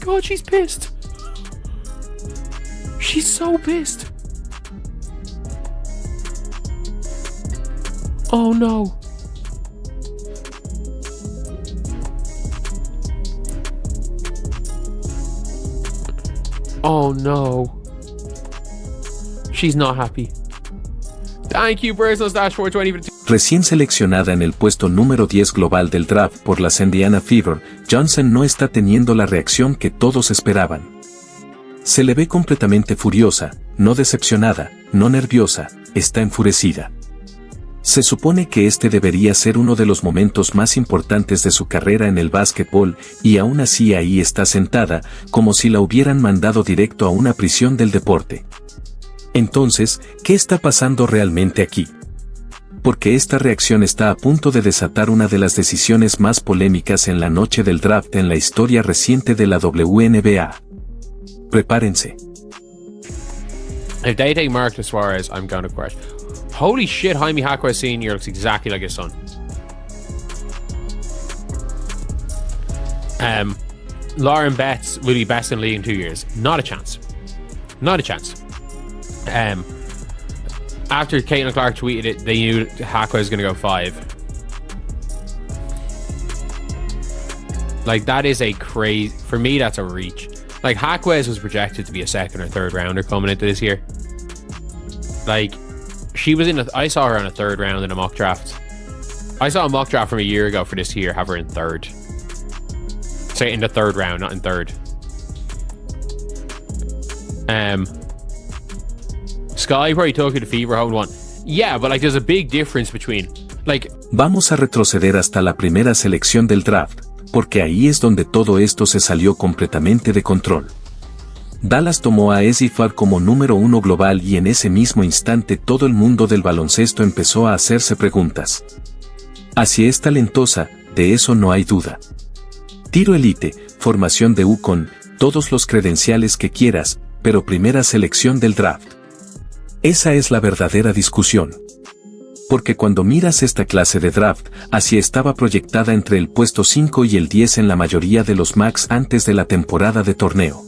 god, she's pissed. She's so pissed. Oh no. Oh no. She's not happy. Thank you, Personal Stash 420. Recién seleccionada en el puesto número 10 global del draft por las Indiana Fever, Johnson no está teniendo la reacción que todos esperaban. Se le ve completamente furiosa, no decepcionada, no nerviosa, está enfurecida. Se supone que este debería ser uno de los momentos más importantes de su carrera en el básquetbol, y aún así ahí está sentada, como si la hubieran mandado directo a una prisión del deporte. Entonces, ¿qué está pasando realmente aquí? Porque esta reacción está a punto de desatar una de las decisiones más polémicas en la noche del draft en la historia reciente de la WNBA. Prepárense. If they take Marcus Suarez, I'm gonna crash. Holy shit, Jaime Jaquez Sr. looks exactly like his son. Lauren Betts will be best in the league in 2 years. Not a chance. Not a chance. After Caitlin Clark tweeted it, they knew Jaquez was going to go 5. Like, that is a crazy... For me, that's a reach. Like, Jaquez was projected to be a second or third rounder coming into this year. Like, she was in I saw her on a third round in a mock draft. I saw a mock draft from a year ago for this year, have her in third. Say in the third round, not in third. Sky probably took her to Fever Home one. Yeah, but like there's a big difference between like. Vamos a retroceder hasta la primera selección del draft, porque ahí es donde todo esto se salió completamente de control. Dallas tomó a Essie Farr como número 1 global y en ese mismo instante todo el mundo del baloncesto empezó a hacerse preguntas. Así es talentosa, de eso no hay duda. Tiro elite, formación de UConn, todos los credenciales que quieras, pero primera selección del draft. Esa es la verdadera discusión. Porque cuando miras esta clase de draft, así estaba proyectada entre el puesto 5 y el 10 en la mayoría de los mocks antes de la temporada de torneo.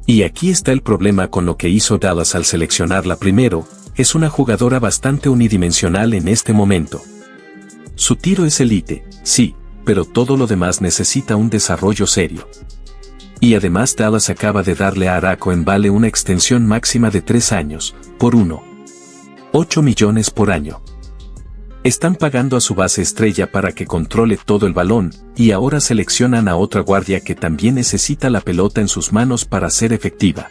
Y aquí está el problema con lo que hizo Dallas al seleccionarla primero, es una jugadora bastante unidimensional en este momento. Su tiro es elite, sí, pero todo lo demás necesita un desarrollo serio. Y además Dallas acaba de darle a Araco en Vale una extensión máxima de 3 años, por 1,8 millones por año. Están pagando a su base estrella para que controle todo el balón, y ahora seleccionan a otra guardia que también necesita la pelota en sus manos para ser efectiva.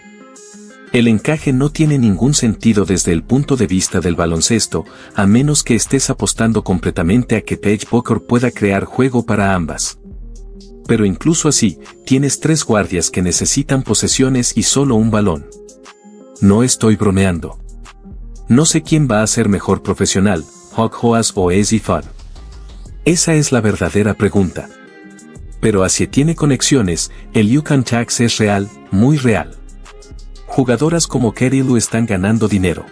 El encaje no tiene ningún sentido desde el punto de vista del baloncesto, a menos que estés apostando completamente a que Paige Bueckers pueda crear juego para ambas. Pero incluso así, tienes 3 guardias que necesitan posesiones y solo un balón. No estoy bromeando. No sé quién va a ser mejor profesional, Hawk Hoas o Essie Farr. Esa es la verdadera pregunta. Pero así tiene conexiones, el UConn Tax es real, muy real. Jugadoras como Kerry Lou están ganando dinero.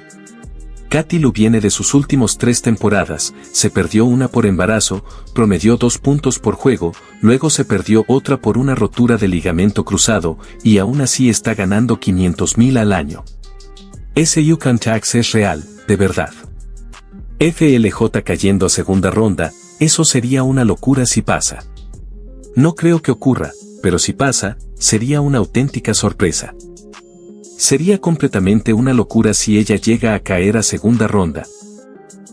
Katy Lou viene de sus últimos 3 temporadas, se perdió una por embarazo, promedió 2 puntos por juego, luego se perdió otra por una rotura de ligamento cruzado, y aún así está ganando $500,000 al año. Ese UConn Tax es real, de verdad. FLJ cayendo a segunda ronda, eso sería una locura si pasa. No creo que ocurra, pero si pasa, sería una auténtica sorpresa. Sería completamente una locura si ella llega a caer a segunda ronda.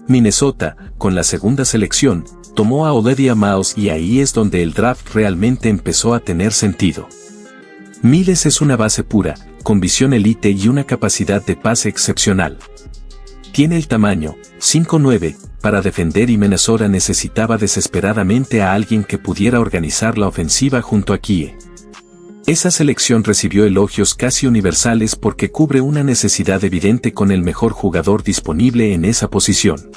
Minnesota, con la segunda selección, tomó a Olivia Miles y ahí es donde el draft realmente empezó a tener sentido. Miles es una base pura, con visión elite y una capacidad de pase excepcional. Tiene el tamaño, 5'9", para defender y Minnesota necesitaba desesperadamente a alguien que pudiera organizar la ofensiva junto a Kie. Esa selección recibió elogios casi universales porque cubre una necesidad evidente con el mejor jugador disponible en esa posición.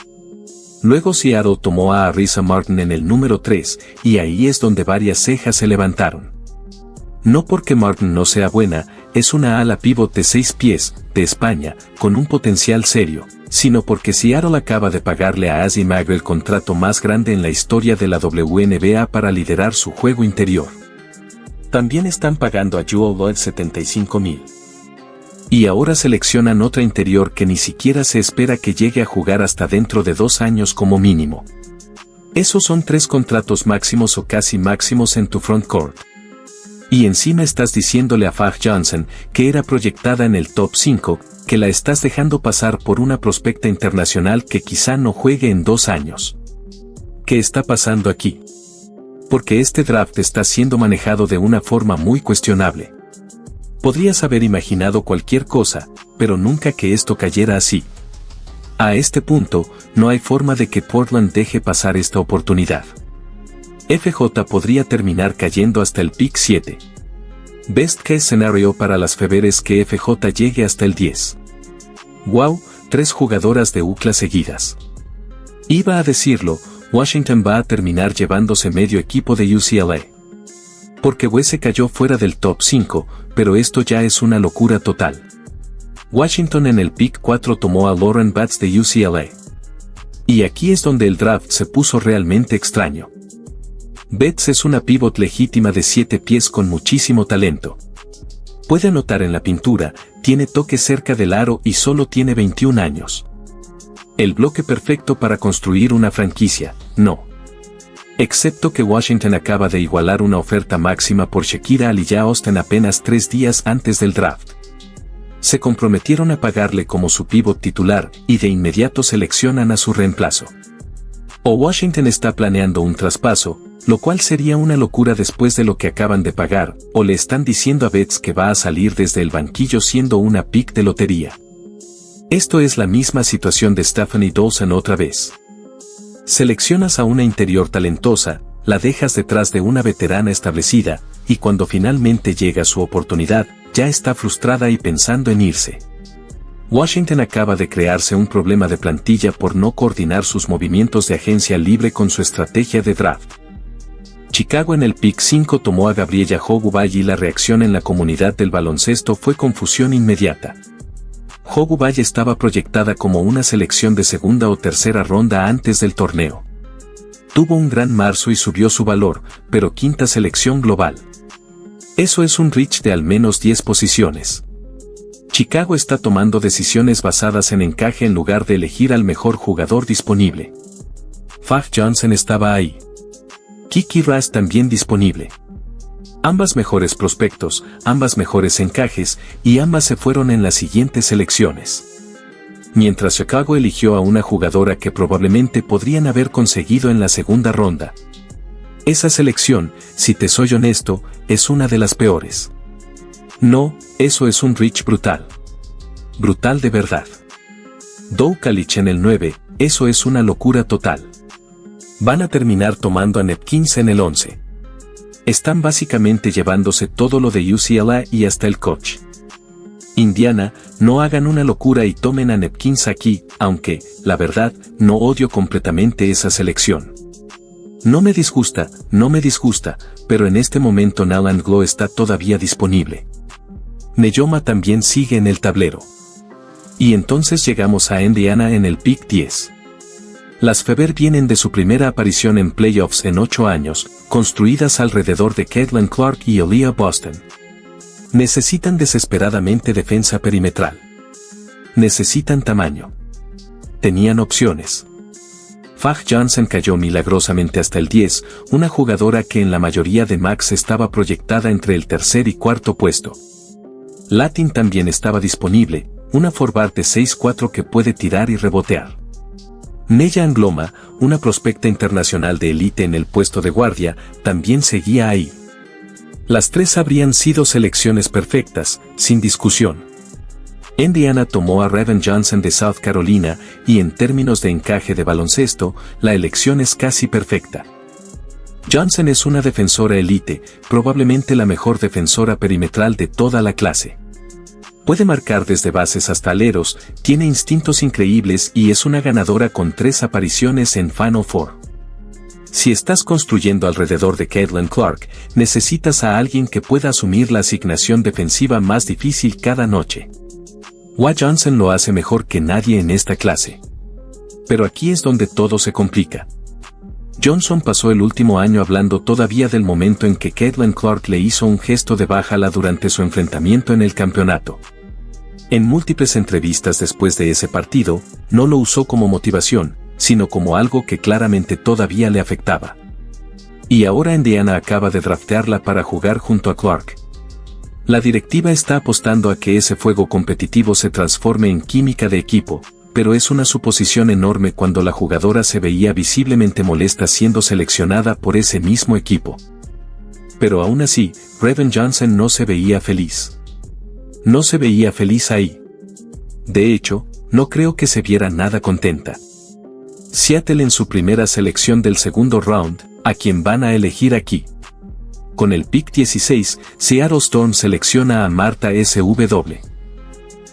Luego Seattle tomó a Arisa Martin en el número 3, y ahí es donde varias cejas se levantaron. No porque Martin no sea buena, es una ala pívot de 6 pies, de España, con un potencial serio, sino porque Seattle acaba de pagarle a Azzi Magre el contrato más grande en la historia de la WNBA para liderar su juego interior. También están pagando a Joel Lloyd $75,000. Y ahora seleccionan otra interior que ni siquiera se espera que llegue a jugar hasta dentro de 2 años como mínimo. Esos son 3 contratos máximos o casi máximos en tu frontcourt. Y encima estás diciéndole a Fag Johnson, que era proyectada en el top 5, que la estás dejando pasar por una prospecta internacional que quizá no juegue en 2 años. ¿Qué está pasando aquí? Porque este draft está siendo manejado de una forma muy cuestionable. Podrías haber imaginado cualquier cosa, pero nunca que esto cayera así. A este punto, no hay forma de que Portland deje pasar esta oportunidad. FJ podría terminar cayendo hasta el pick 7. Best case scenario para las Feveres que FJ llegue hasta el 10. Wow, 3 jugadoras de UCLA seguidas. Iba a decirlo, Washington va a terminar llevándose medio equipo de UCLA. Porque Wes cayó fuera del top 5, pero esto ya es una locura total. Washington en el pick 4 tomó a Lauren Batts de UCLA. Y aquí es donde el draft se puso realmente extraño. Batts es una pivot legítima de 7 pies con muchísimo talento. Puede anotar en la pintura, tiene toque cerca del aro y solo tiene 21 años. El bloque perfecto para construir una franquicia, no. Excepto que Washington acaba de igualar una oferta máxima por Shakira Aliyah Austin apenas 3 días antes del draft. Se comprometieron a pagarle como su pívot titular y de inmediato seleccionan a su reemplazo. O Washington está planeando un traspaso, lo cual sería una locura después de lo que acaban de pagar, o le están diciendo a Batts que va a salir desde el banquillo siendo una pick de lotería. Esto es la misma situación de Stephanie Dawson otra vez. Seleccionas a una interior talentosa, la dejas detrás de una veterana establecida, y cuando finalmente llega su oportunidad, ya está frustrada y pensando en irse. Washington acaba de crearse un problema de plantilla por no coordinar sus movimientos de agencia libre con su estrategia de draft. Chicago en el pick 5 tomó a Gabriella Hogubay y la reacción en la comunidad del baloncesto fue confusión inmediata. Hogubay estaba proyectada como una selección de segunda o tercera ronda antes del torneo. Tuvo un gran marzo y subió su valor, pero quinta selección global. Eso es un reach de al menos 10 posiciones. Chicago está tomando decisiones basadas en encaje en lugar de elegir al mejor jugador disponible. Fag Johnson estaba ahí. Kiki Ras también disponible. Ambas mejores prospectos, ambas mejores encajes, y ambas se fueron en las siguientes selecciones. Mientras Chicago eligió a una jugadora que probablemente podrían haber conseguido en la segunda ronda. Esa selección, si te soy honesto, es una de las peores. No, eso es un reach brutal. Brutal de verdad. Dow Kalich en el 9, eso es una locura total. Van a terminar tomando a Nepkins en el 11. Están básicamente llevándose todo lo de UCLA y hasta el coach. Indiana, no hagan una locura y tomen a Nepkins aquí, aunque, la verdad, no odio completamente esa selección. No me disgusta, pero en este momento Nayland Glow está todavía disponible. Neyoma también sigue en el tablero. Y entonces llegamos a Indiana en el pick 10. Las Fever vienen de su primera aparición en playoffs en 8 años, construidas alrededor de Caitlin Clark y Aaliyah Boston. Necesitan desesperadamente defensa perimetral. Necesitan tamaño. Tenían opciones. Fag Johnson cayó milagrosamente hasta el 10, una jugadora que en la mayoría de Max estaba proyectada entre el tercer y cuarto puesto. Latin también estaba disponible, una forward de 6'4" que puede tirar y rebotear. Neya Angloma, una prospecta internacional de élite en el puesto de guardia, también seguía ahí. Las 3 habrían sido selecciones perfectas, sin discusión. Indiana tomó a Raven Johnson de South Carolina, y en términos de encaje de baloncesto, la elección es casi perfecta. Johnson es una defensora élite, probablemente la mejor defensora perimetral de toda la clase. Puede marcar desde bases hasta aleros, tiene instintos increíbles y es una ganadora con 3 apariciones en Final Four. Si estás construyendo alrededor de Caitlin Clark, necesitas a alguien que pueda asumir la asignación defensiva más difícil cada noche. Wa Johnson lo hace mejor que nadie en esta clase. Pero aquí es donde todo se complica. Johnson pasó el último año hablando todavía del momento en que Caitlin Clark le hizo un gesto de bájala durante su enfrentamiento en el campeonato. En múltiples entrevistas después de ese partido, no lo usó como motivación, sino como algo que claramente todavía le afectaba. Y ahora Indiana acaba de draftearla para jugar junto a Clark. La directiva está apostando a que ese fuego competitivo se transforme en química de equipo, pero es una suposición enorme cuando la jugadora se veía visiblemente molesta siendo seleccionada por ese mismo equipo. Pero aún así, Raven Johnson no se veía feliz. No se veía feliz ahí. De hecho, no creo que se viera nada contenta. Seattle en su primera selección del segundo round, ¿a quién van a elegir aquí? Con el pick 16, Seattle Storm selecciona a Marta SW.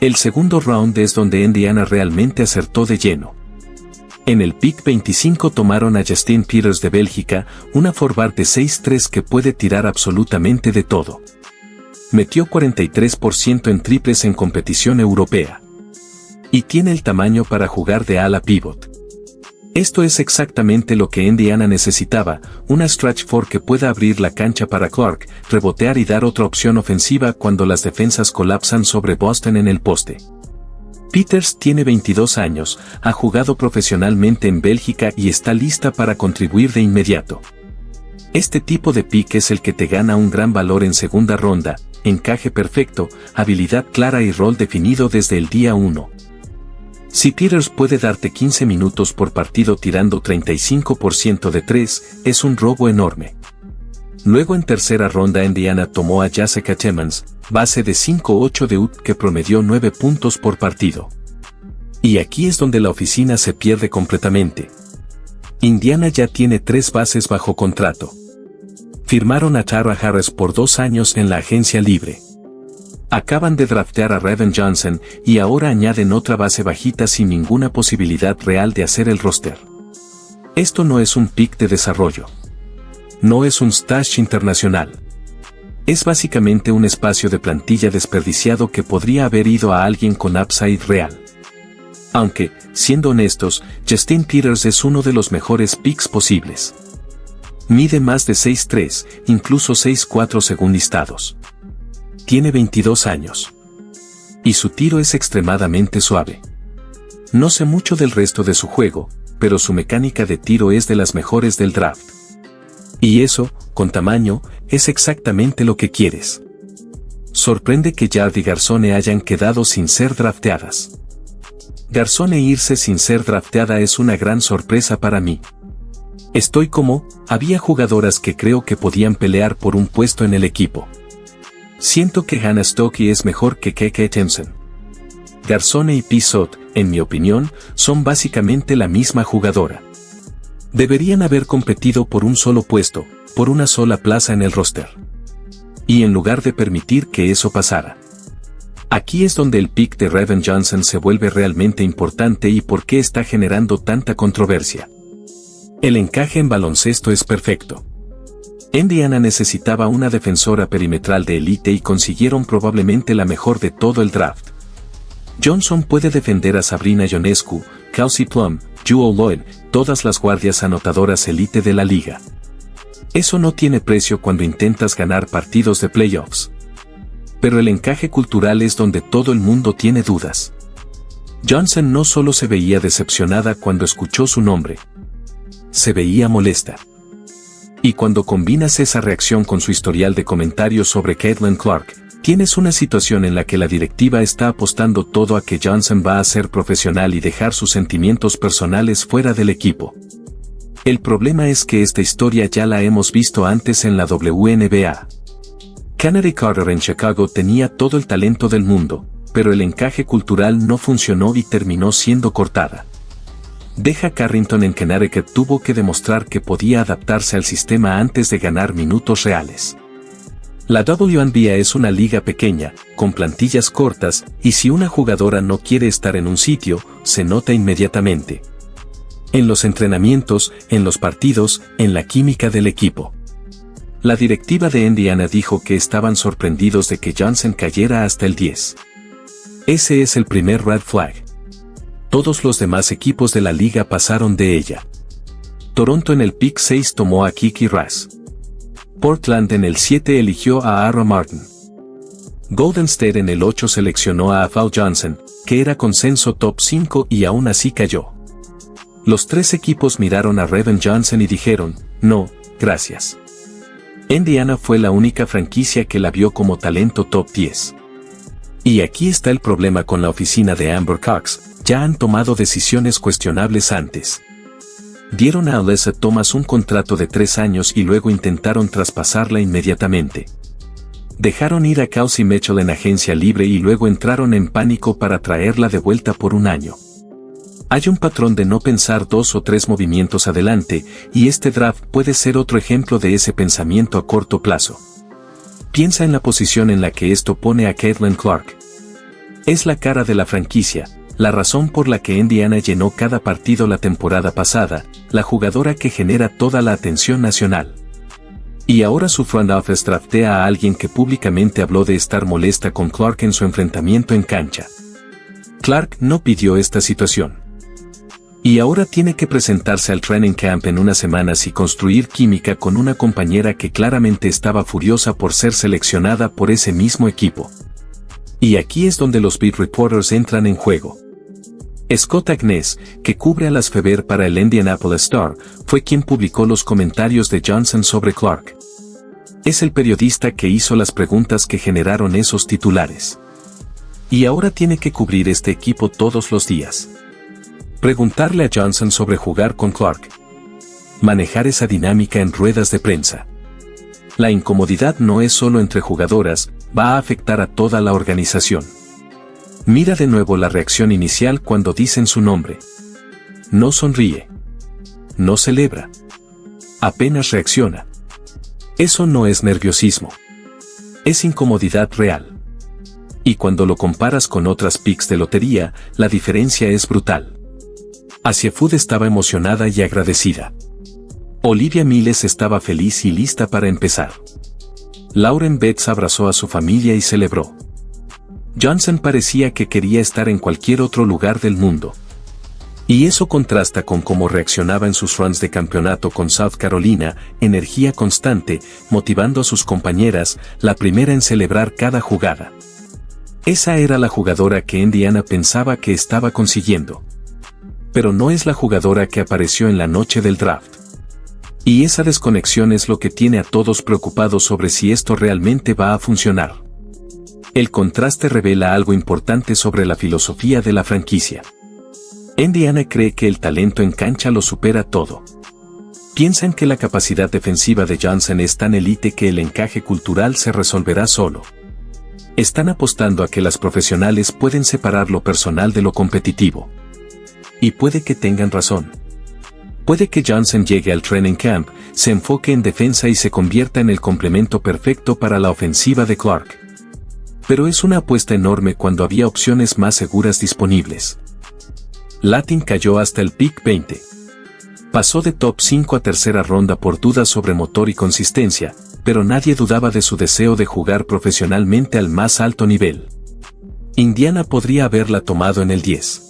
El segundo round es donde Indiana realmente acertó de lleno. En el pick 25 tomaron a Justine Peters de Bélgica, una forward de 6'3 que puede tirar absolutamente de todo. Metió 43% en triples en competición europea. Y tiene el tamaño para jugar de ala pivot. Esto es exactamente lo que Indiana necesitaba, una stretch four que pueda abrir la cancha para Clark, rebotear y dar otra opción ofensiva cuando las defensas colapsan sobre Boston en el poste. Peters tiene 22 años, ha jugado profesionalmente en Bélgica y está lista para contribuir de inmediato. Este tipo de pick es el que te gana un gran valor en segunda ronda, encaje perfecto, habilidad clara y rol definido desde el día 1. Si Peters puede darte 15 minutos por partido tirando 35% de 3, es un robo enorme. Luego en tercera ronda Indiana tomó a Jessica Timmons, base de 5'8 de UT que promedió 9 puntos por partido. Y aquí es donde la oficina se pierde completamente. Indiana ya tiene 3 bases bajo contrato. Firmaron a Tara Harris por 2 años en la agencia libre. Acaban de draftear a Raven Johnson y ahora añaden otra base bajita sin ninguna posibilidad real de hacer el roster. Esto no es un pick de desarrollo. No es un stash internacional. Es básicamente un espacio de plantilla desperdiciado que podría haber ido a alguien con upside real. Aunque, siendo honestos, Justine Peters es uno de los mejores picks posibles. Mide más de 6'3", incluso 6'4 según listados. Tiene 22 años. Y su tiro es extremadamente suave. No sé mucho del resto de su juego, pero su mecánica de tiro es de las mejores del draft. Y eso, con tamaño, es exactamente lo que quieres. Sorprende que Yard y Garzone hayan quedado sin ser drafteadas. Garzone irse sin ser drafteada es una gran sorpresa para mí. Estoy como, había jugadoras que creo que podían pelear por un puesto en el equipo. Siento que Hannah Stuckey es mejor que Keke Thompson. Garzone y Pizot, en mi opinión, son básicamente la misma jugadora. Deberían haber competido por un solo puesto, por una sola plaza en el roster. Y en lugar de permitir que eso pasara. Aquí es donde el pick de Raven Johnson se vuelve realmente importante y por qué está generando tanta controversia. El encaje en baloncesto es perfecto. Indiana necesitaba una defensora perimetral de élite y consiguieron probablemente la mejor de todo el draft. Johnson puede defender a Sabrina Ionescu, Kelsey Plum, Jewel Lloyd, todas las guardias anotadoras élite de la liga. Eso no tiene precio cuando intentas ganar partidos de playoffs. Pero el encaje cultural es donde todo el mundo tiene dudas. Johnson no solo se veía decepcionada cuando escuchó su nombre. Se veía molesta. Y cuando combinas esa reacción con su historial de comentarios sobre Caitlin Clark, tienes una situación en la que la directiva está apostando todo a que Johnson va a ser profesional y dejar sus sentimientos personales fuera del equipo. El problema es que esta historia ya la hemos visto antes en la WNBA. Kennedy Carter en Chicago tenía todo el talento del mundo, pero el encaje cultural no funcionó y terminó siendo cortada. Deja Carrington en Connecticut tuvo que demostrar que podía adaptarse al sistema antes de ganar minutos reales. La WNBA es una liga pequeña, con plantillas cortas, y si una jugadora no quiere estar en un sitio, se nota inmediatamente. En los entrenamientos, en los partidos, en la química del equipo. La directiva de Indiana dijo que estaban sorprendidos de que Johnson cayera hasta el 10. Ese es el primer red flag. Todos los demás equipos de la liga pasaron de ella. Toronto en el pick 6 tomó a Kiki Raz. Portland en el 7 eligió a Aaron Martin. Golden State en el 8 seleccionó a Val Johnson, que era consenso top 5 y aún así cayó. Los 3 equipos miraron a Reven Johnson y dijeron, no, gracias. Indiana fue la única franquicia que la vio como talento top 10. Y aquí está el problema con la oficina de Amber Cox, ya han tomado decisiones cuestionables antes. Dieron a Alyssa Thomas un contrato de 3 años y luego intentaron traspasarla inmediatamente. Dejaron ir a Kelsey Mitchell en agencia libre y luego entraron en pánico para traerla de vuelta por un año. Hay un patrón de no pensar 2 o 3 movimientos adelante, y este draft puede ser otro ejemplo de ese pensamiento a corto plazo. Piensa en la posición en la que esto pone a Caitlin Clark. Es la cara de la franquicia, la razón por la que Indiana llenó cada partido la temporada pasada, la jugadora que genera toda la atención nacional. Y ahora su front office draftea a alguien que públicamente habló de estar molesta con Clark en su enfrentamiento en cancha. Clark no pidió esta situación. Y ahora tiene que presentarse al training camp en unas semanas y construir química con una compañera que claramente estaba furiosa por ser seleccionada por ese mismo equipo. Y aquí es donde los beat reporters entran en juego. Scott Agness, que cubre a las Fever para el Indianapolis Star, fue quien publicó los comentarios de Johnson sobre Clark. Es el periodista que hizo las preguntas que generaron esos titulares. Y ahora tiene que cubrir este equipo todos los días. Preguntarle a Johnson sobre jugar con Clark. Manejar esa dinámica en ruedas de prensa. La incomodidad no es solo entre jugadoras, va a afectar a toda la organización. Mira de nuevo la reacción inicial cuando dicen su nombre. No sonríe. No celebra. Apenas reacciona. Eso no es nerviosismo. Es incomodidad real. Y cuando lo comparas con otras picks de lotería, la diferencia es brutal. Asia Food estaba emocionada y agradecida. Olivia Miles estaba feliz y lista para empezar. Lauren Betts abrazó a su familia y celebró. Johnson parecía que quería estar en cualquier otro lugar del mundo. Y eso contrasta con cómo reaccionaba en sus runs de campeonato con South Carolina, energía constante, motivando a sus compañeras, la primera en celebrar cada jugada. Esa era la jugadora que Indiana pensaba que estaba consiguiendo. Pero no es la jugadora que apareció en la noche del draft. Y esa desconexión es lo que tiene a todos preocupados sobre si esto realmente va a funcionar. El contraste revela algo importante sobre la filosofía de la franquicia. Indiana cree que el talento en cancha lo supera todo. Piensan que la capacidad defensiva de Johnson es tan elite que el encaje cultural se resolverá solo. Están apostando a que las profesionales pueden separar lo personal de lo competitivo. Y puede que tengan razón. Puede que Johnson llegue al training camp, se enfoque en defensa y se convierta en el complemento perfecto para la ofensiva de Clark. Pero es una apuesta enorme cuando había opciones más seguras disponibles. Latin cayó hasta el pick 20. Pasó de top 5 a tercera ronda por dudas sobre motor y consistencia, pero nadie dudaba de su deseo de jugar profesionalmente al más alto nivel. Indiana podría haberla tomado en el 10.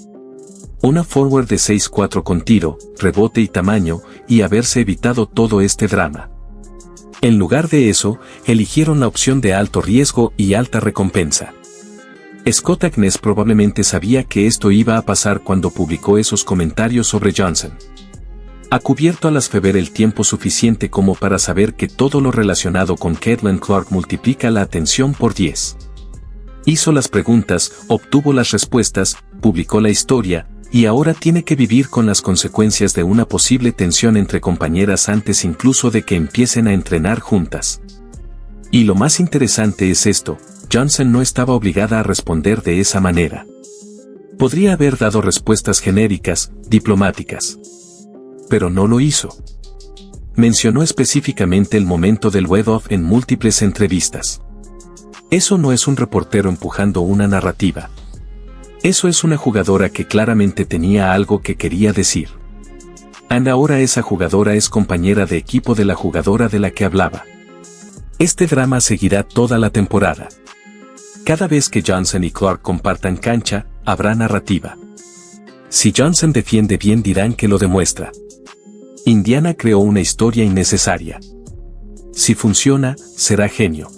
Una forward de 6'4" con tiro, rebote y tamaño, y haberse evitado todo este drama. En lugar de eso, eligieron la opción de alto riesgo y alta recompensa. Scott Agness probablemente sabía que esto iba a pasar cuando publicó esos comentarios sobre Johnson. Ha cubierto a las Fever el tiempo suficiente como para saber que todo lo relacionado con Caitlin Clark multiplica la atención por 10. Hizo las preguntas, obtuvo las respuestas, publicó la historia, y ahora tiene que vivir con las consecuencias de una posible tensión entre compañeras antes incluso de que empiecen a entrenar juntas. Y lo más interesante es esto, Johnson no estaba obligada a responder de esa manera. Podría haber dado respuestas genéricas, diplomáticas. Pero no lo hizo. Mencionó específicamente el momento del web-off en múltiples entrevistas. Eso no es un reportero empujando una narrativa. Eso es una jugadora que claramente tenía algo que quería decir. And ahora esa jugadora es compañera de equipo de la jugadora de la que hablaba. Este drama seguirá toda la temporada. Cada vez que Johnson y Clark compartan cancha, habrá narrativa. Si Johnson defiende bien dirán que lo demuestra. Indiana creó una historia innecesaria. Si funciona, será genio.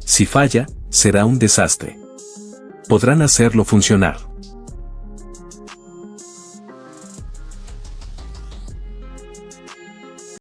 Si falla, será un desastre. Podrán hacerlo funcionar.